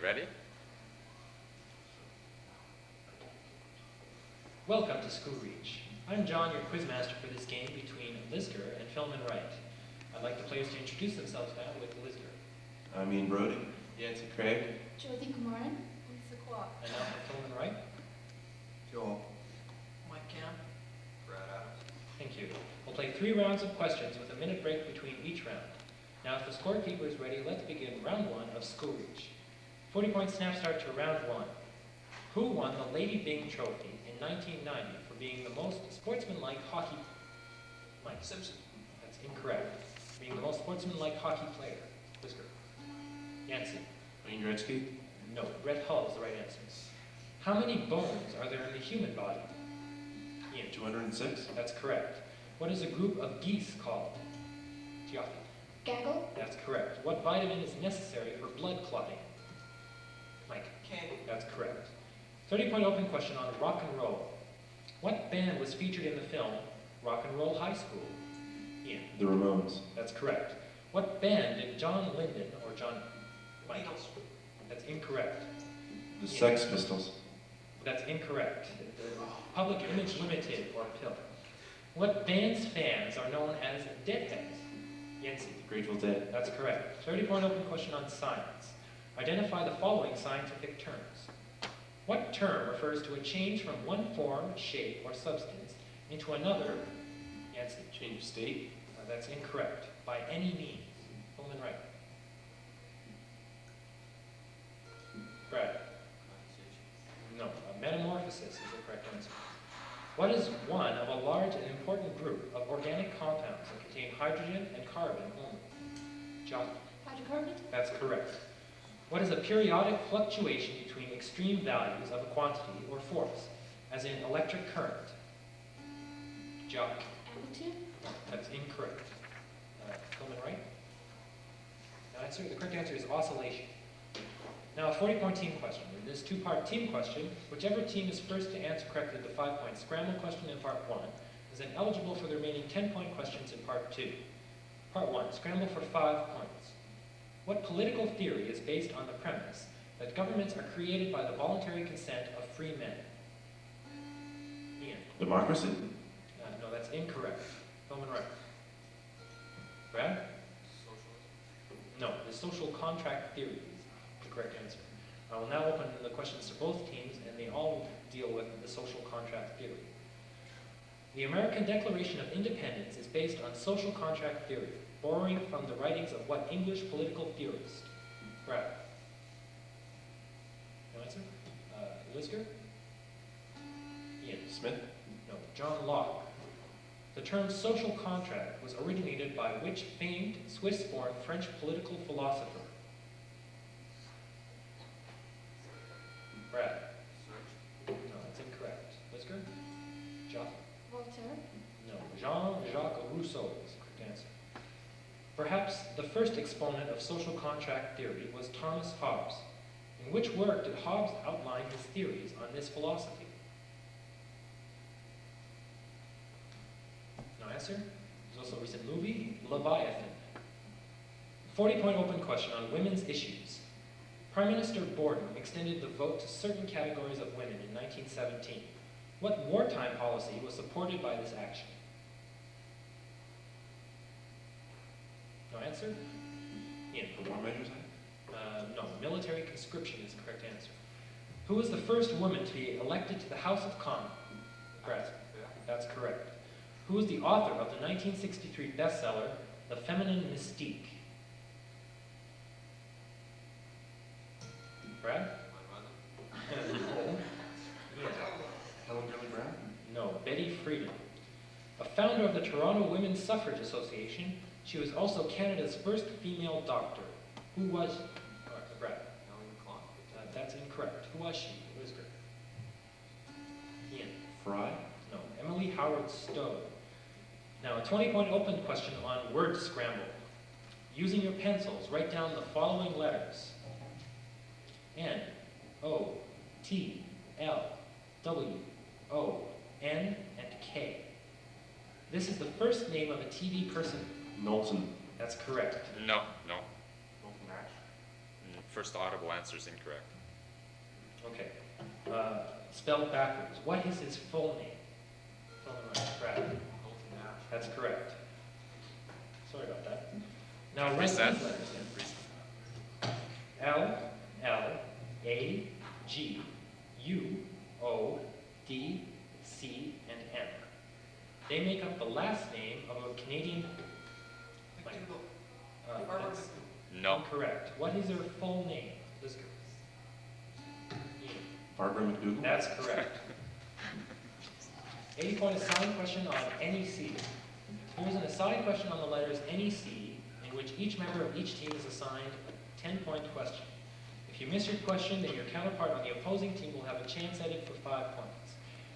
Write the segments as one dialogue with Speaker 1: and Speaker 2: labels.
Speaker 1: ready?
Speaker 2: Welcome to School Reach. I'm John, your quizmaster for this game between Lisgar and Philemon Wright. I'd like the players to introduce themselves now with Lisgar.
Speaker 3: I'm Ian Brody. Yancy Craig.
Speaker 4: Jyoti Kumaran. Lisa Kwok.
Speaker 2: And now for Philemon Wright.
Speaker 5: Joel.
Speaker 6: Mike Camp.
Speaker 1: Brad Adams.
Speaker 2: Thank you. We'll play 3 rounds of questions with a minute break between each round. Now if the scorekeeper is ready, let's begin round 1 of School Reach. 40-point snap start to round 1. Who won the Lady Byng Trophy in 1990 for being the most sportsmanlike hockey... Mike
Speaker 6: Simpson.
Speaker 2: That's incorrect. Being the most sportsmanlike hockey player. Whisker. Yancy.
Speaker 3: Wayne Gretzky.
Speaker 2: No, Brett Hull is the right answer. How many bones are there in the human body? Ian.
Speaker 3: 206.
Speaker 2: That's correct. What is a group of geese called? Jyoti.
Speaker 4: Gaggle.
Speaker 2: That's correct. What vitamin is necessary for blood clotting? Mike.
Speaker 6: K.
Speaker 2: That's correct. 30-point open question on rock and roll. What band was featured in the film Rock and Roll High School? Ian.
Speaker 3: The Ramones.
Speaker 2: That's correct. What band did John Lyndon or John... Mike.
Speaker 6: Beatles.
Speaker 2: That's incorrect.
Speaker 3: The Sex Pistols.
Speaker 2: That's incorrect. Public Image Limited or PIL. What band's fans are known as Deadheads? Yancy.
Speaker 3: Grateful Dead.
Speaker 2: That's correct. 30-point open question on science. Identify the following scientific terms. What term refers to a change from one form, shape, or substance into another? Yancy.
Speaker 3: Change of state.
Speaker 2: That's incorrect. By any means. Philemon Wright. Brad. No. A metamorphosis is the correct answer. What is one of a large and important group of organic compounds that contain hydrogen and carbon only? John.
Speaker 4: Hydrocarbon.
Speaker 2: That's correct. What is a periodic fluctuation between extreme values of a quantity or force, as in electric current? John.
Speaker 4: Amplitude.
Speaker 2: That's incorrect. Philemon Wright? The correct answer is oscillation. Now a 40-point team question. In this 2-part team question, whichever team is first to answer correctly the 5-point scramble question in part 1 is then eligible for the remaining 10-point questions in part 2. Part 1, scramble for 5 points. What political theory is based on the premise that governments are created by the voluntary consent of free men? Ian.
Speaker 3: Democracy.
Speaker 2: No, that's incorrect. Philemon Wright. Brad?
Speaker 1: Socialist.
Speaker 2: No, the social contract theory is the correct answer. I will now open the questions to both teams, and they all deal with the social contract theory. The American Declaration of Independence is based on social contract theory, borrowing from the writings of what English political theorist? Brad? No answer? Lisgar? Ian?
Speaker 3: Smith.
Speaker 2: No, John Locke. The term social contract was originated by which famed Swiss-born French political philosopher? Brad? No, that's incorrect. Lisgar? Jacques?
Speaker 4: Voltaire.
Speaker 2: No, Jean-Jacques Rousseau is the correct answer. Perhaps the first exponent of social contract theory was Thomas Hobbes. In which work did Hobbes outline his theories on this philosophy? No answer? There's also a recent movie, Leviathan. 40-point open question on women's issues. Prime Minister Borden extended the vote to certain categories of women in 1917. What wartime policy was supported by this action? No answer? Ian.
Speaker 3: The War Measures Act.
Speaker 2: No, military conscription is the correct answer. Who was the first woman to be elected to the House of Commons? Brad. That's correct. Who was the author of the 1963 bestseller, The Feminine Mystique? Brad?
Speaker 1: My mother.
Speaker 2: Ian.
Speaker 3: Helen Gurley Brown.
Speaker 2: No, Betty Friedan. A founder of the Toronto Women's Suffrage Association, she was also Canada's first female doctor. Who was she? Brad.
Speaker 1: Ellen McClung.
Speaker 2: That's incorrect. Who was she? Whisker. Ian.
Speaker 3: Fry.
Speaker 2: No, Emily Howard Stowe. Now, a 20-point open question on word scramble. Using your pencils, write down the following letters. N, O, T, L, W, O, N, and K. This is the first name of a TV person.
Speaker 3: Knowlton.
Speaker 2: That's correct.
Speaker 1: No.
Speaker 3: Knowlton Nash.
Speaker 5: First Ottawa answer is incorrect.
Speaker 2: Okay. Spelled backwards. What is his full name? Philemon Wright. Brad.
Speaker 1: Colton Nash.
Speaker 2: That's correct. Sorry about that. Now write these
Speaker 5: Reset.
Speaker 2: letters in. L, L, A, G, U, O, D, C, and M. They make up the last name of a Canadian. That's
Speaker 5: No.
Speaker 2: incorrect. What is her full name? Lisgar. Ian.
Speaker 3: Barbara McDougall?
Speaker 2: That's correct. 80-point assigned question on NEC. Here's an assigned question on the letters NEC, in which each member of each team is assigned a 10-point question. If you miss your question, then your counterpart on the opposing team will have a chance at it for 5 points.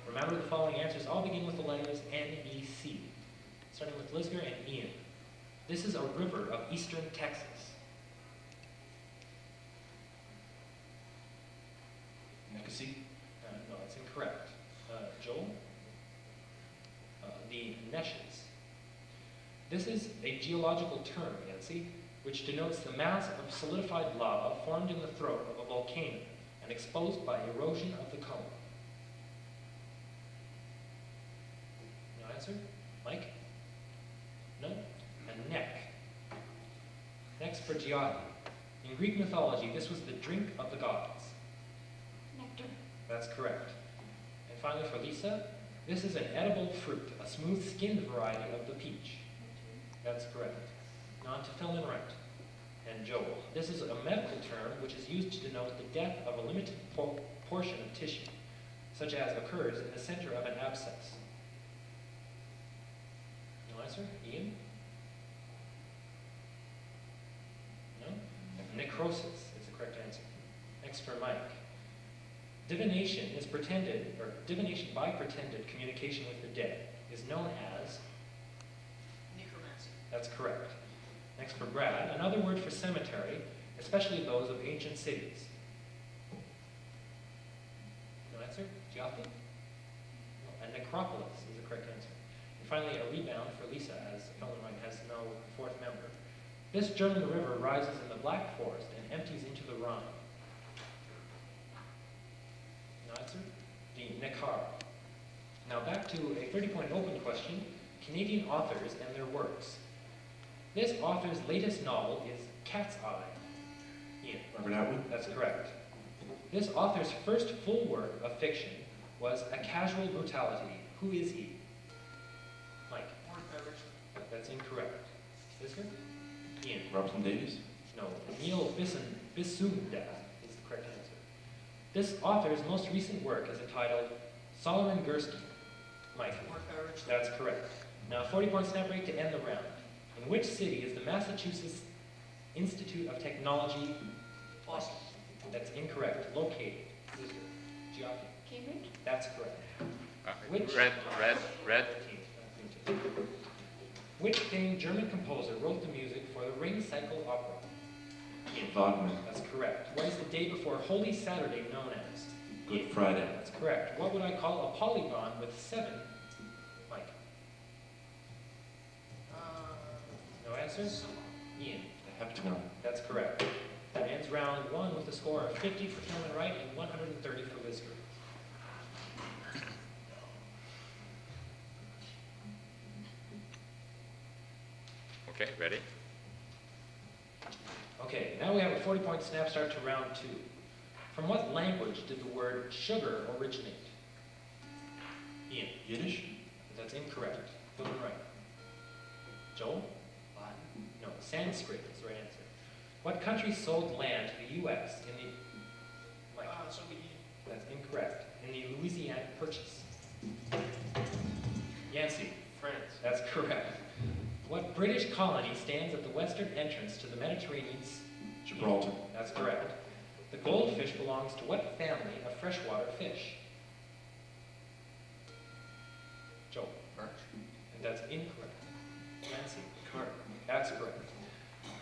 Speaker 2: Remember, the following answers all begin with the letters NEC, starting with Lisgar and Ian. This is a river of eastern Texas.
Speaker 3: Nipissing?
Speaker 2: No, it's incorrect. Joel? The Neshes. This is a geological term, Yancy, which denotes the mass of solidified lava formed in the throat of a volcano and exposed by erosion of the cone. No answer? Mike? No? A neck. Next for geography. In Greek mythology, this was the drink of the gods.
Speaker 4: Nectar.
Speaker 2: That's correct. And finally for Lisa, this is an edible fruit, a smooth-skinned variety of the peach. That's correct. Now on to Philemon Wright and Joel. This is a medical term which is used to denote the death of a limited portion of tissue, such as occurs in the center of an abscess. No answer? Ian? No? Necrosis is the correct answer. Next for Mike. Divination is pretended, or divination by pretended communication with the dead is known as?
Speaker 6: Necromancy.
Speaker 2: That's correct. Next for Brad, another word for cemetery, especially those of ancient cities. No answer? Geoffrey? No. And necropolis is the correct answer. And finally, a rebound for Lisa, as Philemon Wright has no fourth member. This German river rises in the Black Forest and empties into the Rhine. No answer? The Neckar. Now back to a 30-point open question, Canadian authors and their works. This author's latest novel is Cat's Eye. Ian.
Speaker 3: Robert Atwood?
Speaker 2: That's correct. This author's first full work of fiction was A Casual Brutality. Who is he? Mike.
Speaker 6: Warren Beveridge.
Speaker 2: That's incorrect. Lisgar? Ian.
Speaker 3: Robson Davies?
Speaker 2: No. Neil Bisunda is the correct answer. This author's most recent work is entitled Solomon Gursky. Mike.
Speaker 6: Warren Beveridge.
Speaker 2: That's correct. Now 40-point snap break to end the round. In which city is the Massachusetts Institute of Technology?
Speaker 6: Boston.
Speaker 2: That's incorrect. Located. Lisgar. Geoffrey.
Speaker 4: Cambridge.
Speaker 2: That's correct. Which?
Speaker 5: Red.
Speaker 2: Which famed German composer wrote the music for the Ring Cycle Opera?
Speaker 3: Wagner.
Speaker 2: That's correct. What is the day before Holy Saturday known as?
Speaker 3: Good Friday.
Speaker 2: That's correct. What would I call a polygon with 7? Mike. No answers? Ian.
Speaker 3: The heptagon.
Speaker 2: That's correct. That ends round 1 with a score of 50 for Philemon Wright and 130 for Lisgar.
Speaker 5: Okay, ready?
Speaker 2: Okay, now we have a 40-point snap start to round 2. From what language did the word sugar originate? Ian.
Speaker 3: Yiddish?
Speaker 2: That's incorrect. Philemon Wright. Joel?
Speaker 6: Latin.
Speaker 2: No, Sanskrit is the right answer. What country sold land to the U.S. in the... Mike.
Speaker 6: Soviet Union.
Speaker 2: That's incorrect. In the Louisiana Purchase. Yancey.
Speaker 1: France.
Speaker 2: That's correct. What British colony stands at the western entrance to the Mediterranean Sea?
Speaker 3: Gibraltar.
Speaker 2: That's correct. The goldfish belongs to what family of freshwater fish? Joel.
Speaker 1: Perch.
Speaker 2: And that's incorrect. Nancy.
Speaker 1: Carp.
Speaker 2: That's correct.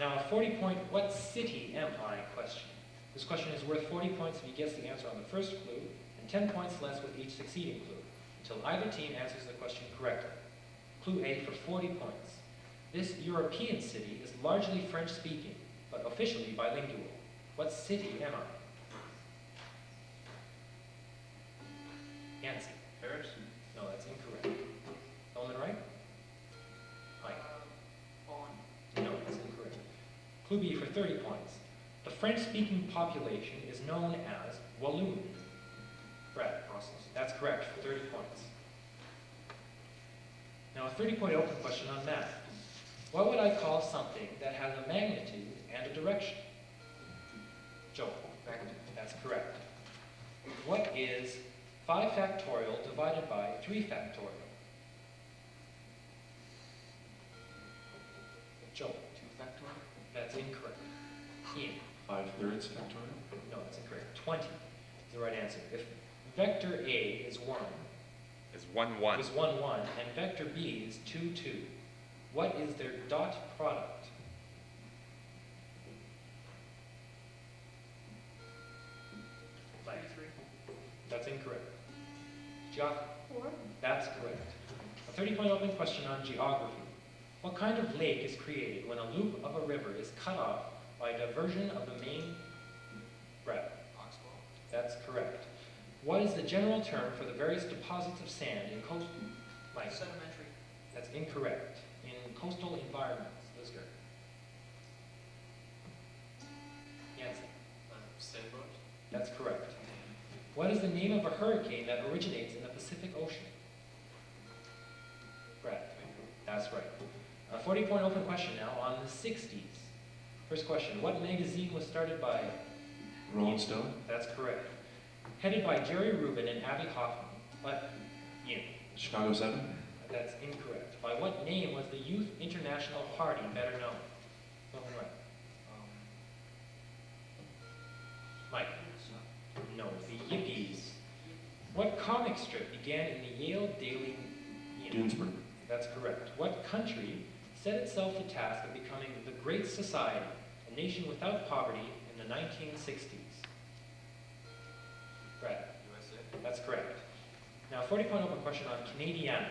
Speaker 2: Now, a 40-point what city am I question. This question is worth 40 points if you guess the answer on the first clue, and 10 points less with each succeeding clue, until either team answers the question correctly. Clue A for 40 points. This European city is largely French-speaking, but officially bilingual. What city am I? Yancy.
Speaker 1: Paris?
Speaker 2: No, that's incorrect. Philemon Wright? Mike?
Speaker 6: Bonn.
Speaker 2: No, that's incorrect. Clue B for 30 points. The French-speaking population is known as Walloon. Brad?
Speaker 1: Brussels.
Speaker 2: That's correct for 30 points. Now a 30-point open question on math. What would I call something that has a magnitude and a direction? Joe?
Speaker 1: Magnitude.
Speaker 2: That's correct. What is 5 factorial divided by 3 factorial? Joe?
Speaker 1: 2 factorial?
Speaker 2: That's incorrect. Ian?
Speaker 3: 5/3 factorial.
Speaker 2: No, that's incorrect. 20 is the right answer. If vector A is 1,
Speaker 5: It's 1-1.
Speaker 2: is 1, 1, and vector B is 2, 2, what is their dot product? Mike?
Speaker 6: 33.
Speaker 2: That's incorrect. Geography?
Speaker 4: 4,
Speaker 2: That's correct. A 30-point open question on geography. What kind of lake is created when a loop of a river is cut off by diversion of the main breadth?
Speaker 1: Oxbow?
Speaker 2: That's correct. What is the general term for the various deposits of sand in coastal? Mike?
Speaker 6: Sedimentary.
Speaker 2: That's incorrect. In coastal environments. Lisgar? Yancy?
Speaker 1: Sailboat?
Speaker 2: That's correct. What is the name of a hurricane that originates in the Pacific Ocean? Brad? That's right. A 40-point open question now on the 60s. First question, what magazine was started by?
Speaker 3: Rolling Stone.
Speaker 2: That's correct. Headed by Jerry Rubin and Abby Hoffman. But, Ian?
Speaker 3: Chicago 7.
Speaker 2: That's incorrect. By what name was the Youth International Party better known? Philemon Wright. Mike? No, the Yippies. What comic strip began in the Yale Daily? Ian?
Speaker 3: Doonesburg.
Speaker 2: That's correct. What country set itself the task of becoming the Great Society, a nation without poverty in the 1960s? Brad?
Speaker 1: USA?
Speaker 2: That's correct. Now, 40-point open question on Canadiana.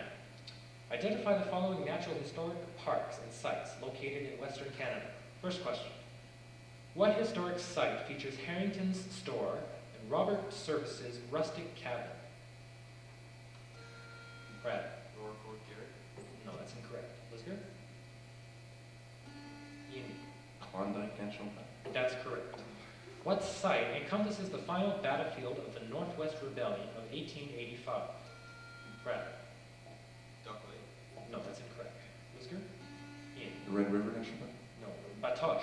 Speaker 2: Identify the following natural historic parks and sites located in Western Canada. First question. What historic site features Harrington's store and Robert Service's rustic cabin? Brad?
Speaker 1: Roar Fort Garrett?
Speaker 2: No, that's incorrect. Lisgar? Ian?
Speaker 3: Klondike National Park.
Speaker 2: That's correct. What site encompasses the final battlefield of the Northwest Rebellion of 1885? Brad?
Speaker 1: Duck Lake?
Speaker 2: No, that's incorrect. Lisgar? Ian?
Speaker 3: The Red River National Park.
Speaker 2: No. Batoche.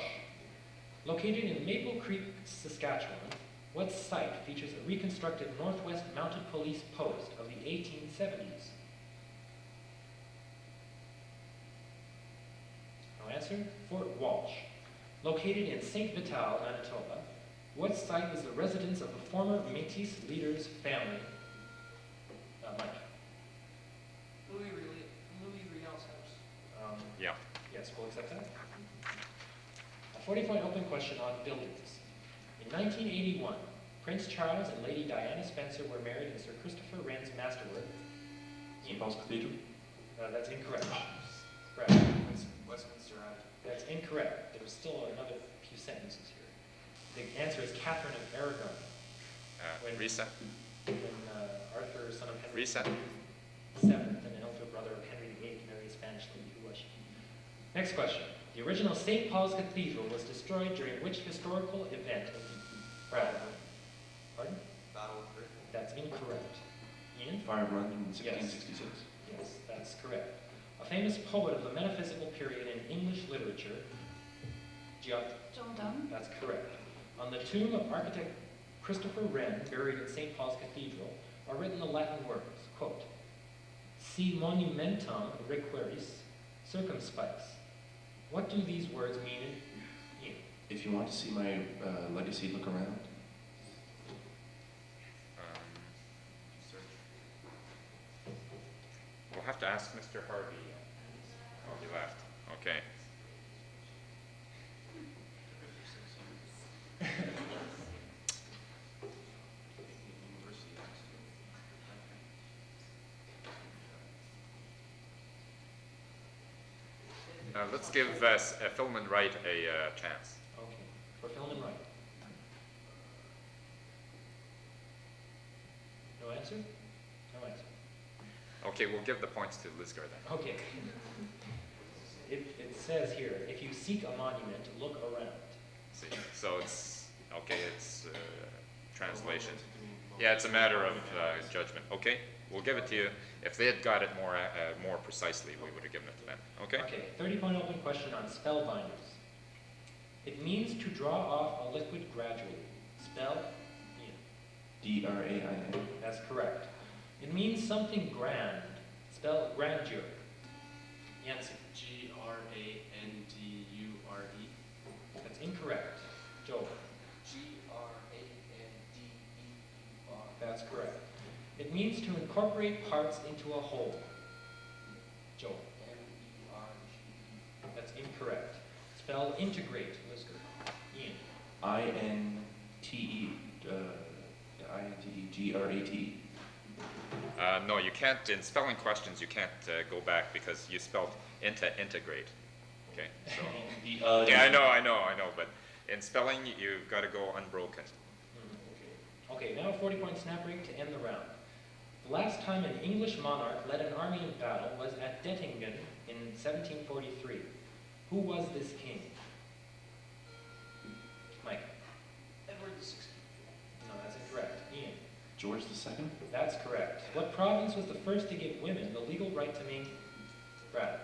Speaker 2: Located in Maple Creek, Saskatchewan, what site features a reconstructed Northwest Mounted Police post of the 1870s? No answer? Fort Walsh. Located in St. Vital, Manitoba, what site is the residence of a former Métis leader's family? Mike.
Speaker 6: Louis Riel's house.
Speaker 5: Yeah.
Speaker 2: Yes, we'll accept that. A 40-point open question on buildings. In 1981, Prince Charles and Lady Diana Spencer were married in Sir Christopher Wren's masterwork.
Speaker 3: St. Paul's Cathedral.
Speaker 2: That's incorrect. Brad?
Speaker 1: Westminster Abbey?
Speaker 2: That's incorrect. There's still another few sentences here. The answer is Catherine of Aragon. When-
Speaker 5: Reset.
Speaker 2: When Arthur, son of Henry
Speaker 5: Reset.
Speaker 2: VII, and elder brother of Henry VIII, married a Spanish lady. Who was she? Next question. The original St. Paul's Cathedral was destroyed during which historical event? Brad? Pardon?
Speaker 1: Battle of Britain?
Speaker 2: That's incorrect. Ian?
Speaker 3: Fire of London in
Speaker 2: Yes.
Speaker 3: 1666.
Speaker 2: Yes, that's correct. A famous poet of the metaphysical period in English literature. John
Speaker 4: Donne,
Speaker 2: That's correct. On the tomb of architect Christopher Wren, buried in St. Paul's Cathedral, are written the Latin words, quote, Si monumentum requiris circumspice. What do these words mean in?
Speaker 3: If you want to see my legacy, look around.
Speaker 1: Search.
Speaker 5: We'll have to ask Mr. Harvey. Oh, he left. Okay.
Speaker 1: University.
Speaker 5: Let's give Philemon Wright a chance.
Speaker 2: Okay, for Philemon Wright. answer? No answer.
Speaker 5: Okay, we'll give the points to Lisgar then.
Speaker 2: Okay. It says here, if you seek a monument, look around.
Speaker 5: See, so it's, okay, it's translation. Yeah, it's a matter of judgment. Okay, we'll give it to you. If they had got it more precisely, we would have given it to them. Okay?
Speaker 2: Okay, 30-point open question on spellbinders. It means to draw off a liquid gradually. Spell, Ian.
Speaker 3: D-R-A-I-N.
Speaker 2: That's correct. It means something grand. Spell grandeur. Yancy.
Speaker 1: G-R-A-N-D-U-R-E.
Speaker 2: That's incorrect. Joel.
Speaker 1: G-R-A-N-D-E-U-R.
Speaker 2: That's correct. It means to incorporate parts into a whole. Joel.
Speaker 1: M-E-R-G-E.
Speaker 2: That's incorrect. Spell integrate. Lisgar. Ian.
Speaker 3: I-N-T-E, I-N-T-E-G-R-A-T-E.
Speaker 5: No, you can't, in spelling questions, you can't go back because you spelled integrate. Okay, so. Yeah, I know, but in spelling, you've got to go unbroken.
Speaker 2: Okay, now a 40-point snap break to end the round. The last time an English monarch led an army in battle was at Dettingen in 1743. Who was this king? Mike.
Speaker 6: Edward the 16th.
Speaker 2: No, that's incorrect. Ian.
Speaker 3: George II?
Speaker 2: That's correct. What province was the first to give women the legal right to maintain? Brad.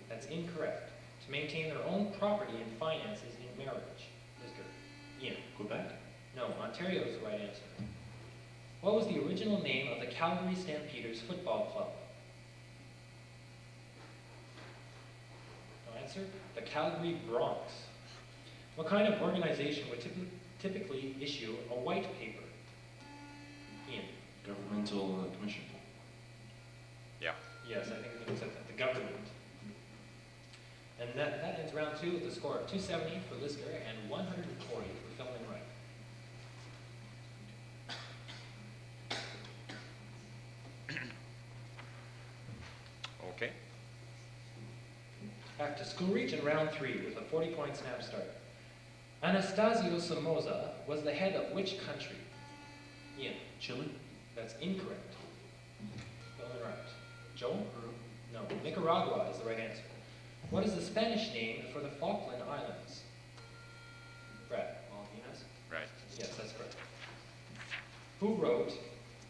Speaker 2: That's incorrect. To maintain their own property and finances in marriage. Lisgar. Ian.
Speaker 3: Quebec?
Speaker 2: No, Ontario is the right answer. What was the original name of the Calgary Stampeders football club? No answer. The Calgary Bronx. What kind of organization would typically issue a white paper? Ian.
Speaker 3: Governmental Commission.
Speaker 5: Yeah.
Speaker 2: Yes, I think we can accept that. The government. And that ends round two with a score of 270 for Lisgar and 140 for Philemon Wright.
Speaker 5: Okay.
Speaker 2: Back to school reach in round three with a 40-point snap start. Anastasio Somoza was the head of which country? Ian.
Speaker 3: Chile?
Speaker 2: That's incorrect. Philemon Wright. Joel? No. Nicaragua is the right answer. What is the Spanish name for the Falkland Islands? Brad.
Speaker 1: Malvinas.
Speaker 5: Right.
Speaker 2: Yes, that's correct. Who wrote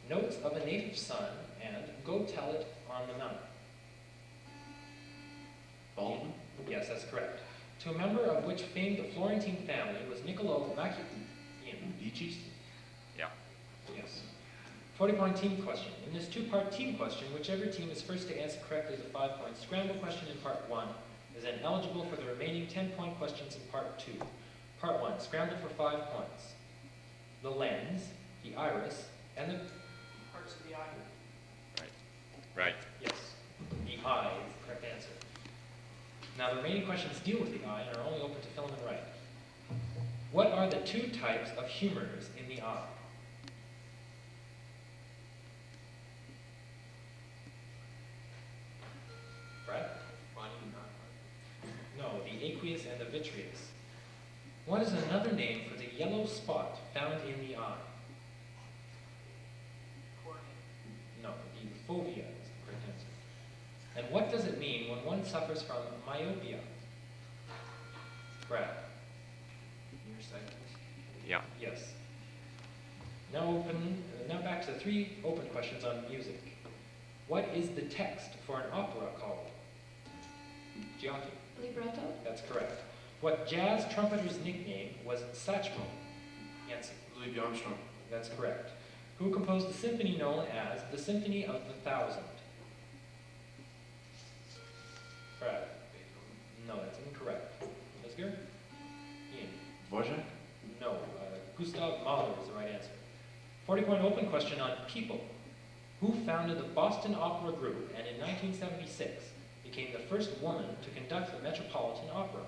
Speaker 2: Notes of a Native Son and Go Tell It on the Mountain?
Speaker 3: Baldwin?
Speaker 2: Yes, that's correct. To a member of which famed the Florentine family was Niccolo Machiavelli?
Speaker 3: Beaches?
Speaker 5: Yeah.
Speaker 2: Yes. 40-point team question. In this two-part team question, whichever team is first to answer correctly the 5-point scramble question in part 1 is then eligible for the remaining 10-point questions in part 2. Part 1, scramble for 5 points. The lens, the iris, and the...
Speaker 6: Parts of the eye.
Speaker 5: Right.
Speaker 2: Yes, the eye is the correct answer. Now, the remaining questions deal with the eye and are only open to Philemon Wright. What are the 2 types of humors in the eye? Brad?
Speaker 1: Funny, not funny.
Speaker 2: No, the aqueous and the vitreous. What is another name for the yellow spot found in the eye?
Speaker 6: Cornea.
Speaker 2: No, the fovea is the correct answer. And what does it mean when one suffers from myopia? Brad?
Speaker 1: Nearsightedness.
Speaker 5: Yeah.
Speaker 2: Yes. Now back to 3 open questions on music. What is the text for an opera called? Giotto.
Speaker 4: Libretto.
Speaker 2: That's correct. What jazz trumpeter's nickname was Satchmo? Yancy.
Speaker 3: Louis Armstrong.
Speaker 2: That's correct. Who composed the symphony known as the Symphony of the Thousand? Brad. No, that's incorrect. Lisgar? Ian.
Speaker 3: Dvorak?
Speaker 2: No, Gustav Mahler is the right answer. 40-point open question on people. Who founded the Boston Opera Group and in 1976 became the first woman to conduct the Metropolitan Opera?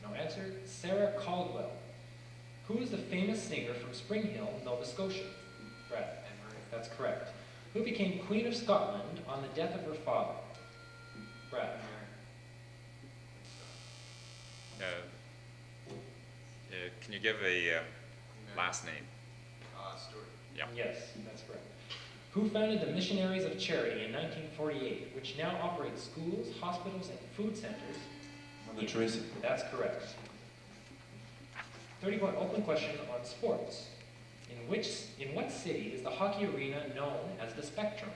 Speaker 2: No answer. Sarah Caldwell. Who is the famous singer from Spring Hill, Nova Scotia? Brad.
Speaker 1: Emery.
Speaker 2: That's correct. Who became Queen of Scotland on the death of her father? Brad.
Speaker 5: Can you give a last name.
Speaker 1: Stewart.
Speaker 5: Yeah.
Speaker 2: Yes, that's correct. Who founded the Missionaries of Charity in 1948, which now operates schools, hospitals, and food centers?
Speaker 3: Mother Teresa.
Speaker 2: That's correct. 30-point open question on sports. In what city is the hockey arena known as the Spectrum?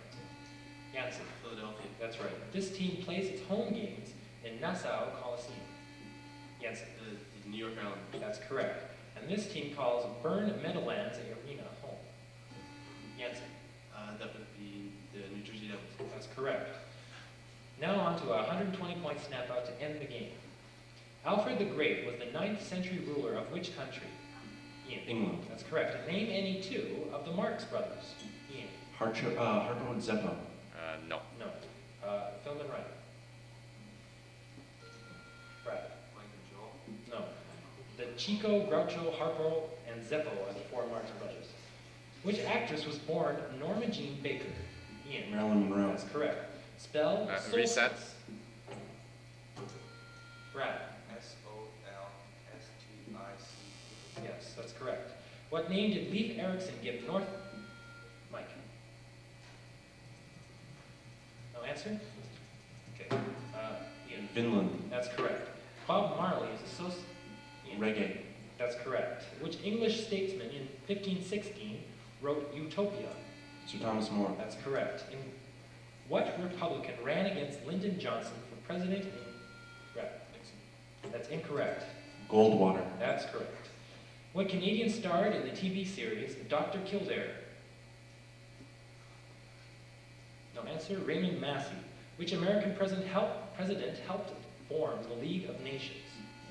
Speaker 2: Jansen.
Speaker 1: Philadelphia.
Speaker 2: That's right. This team plays its home games in Nassau Coliseum. Jansen.
Speaker 1: The New York Islanders.
Speaker 2: That's correct. And this team calls Byrne Meadowlands Arena home. Jansen.
Speaker 1: That would be the New Jersey Devils.
Speaker 2: That's correct. Now on to a 120-point snap out to end the game. Alfred the Great was the 9th century ruler of which country? Ian.
Speaker 3: England.
Speaker 2: That's correct. Name any two of the Marx brothers. Ian.
Speaker 3: Harpo and Zeppo.
Speaker 5: No.
Speaker 2: No. Philemon Wright. Brad.
Speaker 1: Mike and Joel.
Speaker 2: No. The Chico, Groucho, Harpo, and Zeppo are the 4 Marx brothers. Which actress was born Norma Jean Baker? Ian.
Speaker 3: Marilyn Monroe.
Speaker 2: That's correct. Spell
Speaker 5: Reset.
Speaker 2: solstice. Brad.
Speaker 1: Solstic.
Speaker 2: Yes, that's correct. What name did Leif Erikson give North? Mike. No answer? Okay. Ian.
Speaker 3: Vinland.
Speaker 2: That's correct. Bob Marley is associated.
Speaker 3: Reggae.
Speaker 2: That's correct. Which English statesman in 1516 wrote Utopia?
Speaker 3: Sir Thomas More.
Speaker 2: That's correct. In what Republican ran against Lyndon Johnson for president in... Right. That's incorrect.
Speaker 3: Goldwater.
Speaker 2: That's correct. What Canadian starred in the TV series Dr. Kildare? No answer. Raymond Massey. Which American president helped form the League of Nations?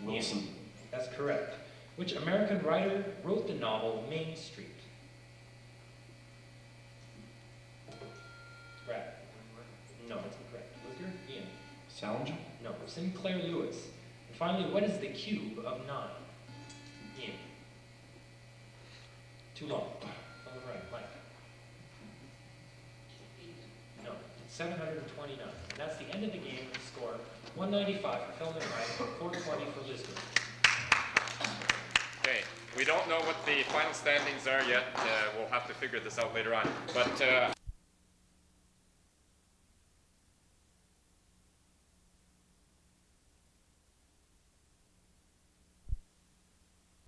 Speaker 3: Wilson.
Speaker 2: That's correct. Which American writer wrote the novel Main Street? Brad. No, that's incorrect. Lisgar? Ian.
Speaker 3: Salinger.
Speaker 2: No. Sinclair Lewis. And finally, what is the cube of 9? Ian. Too long. On the right. Mike. No. 729. And that's the end of the game with the score 195 for Philemon Wright, 420 for Lisgar.
Speaker 5: Okay. We don't know what the final standings are yet. We'll have to figure this out later on. But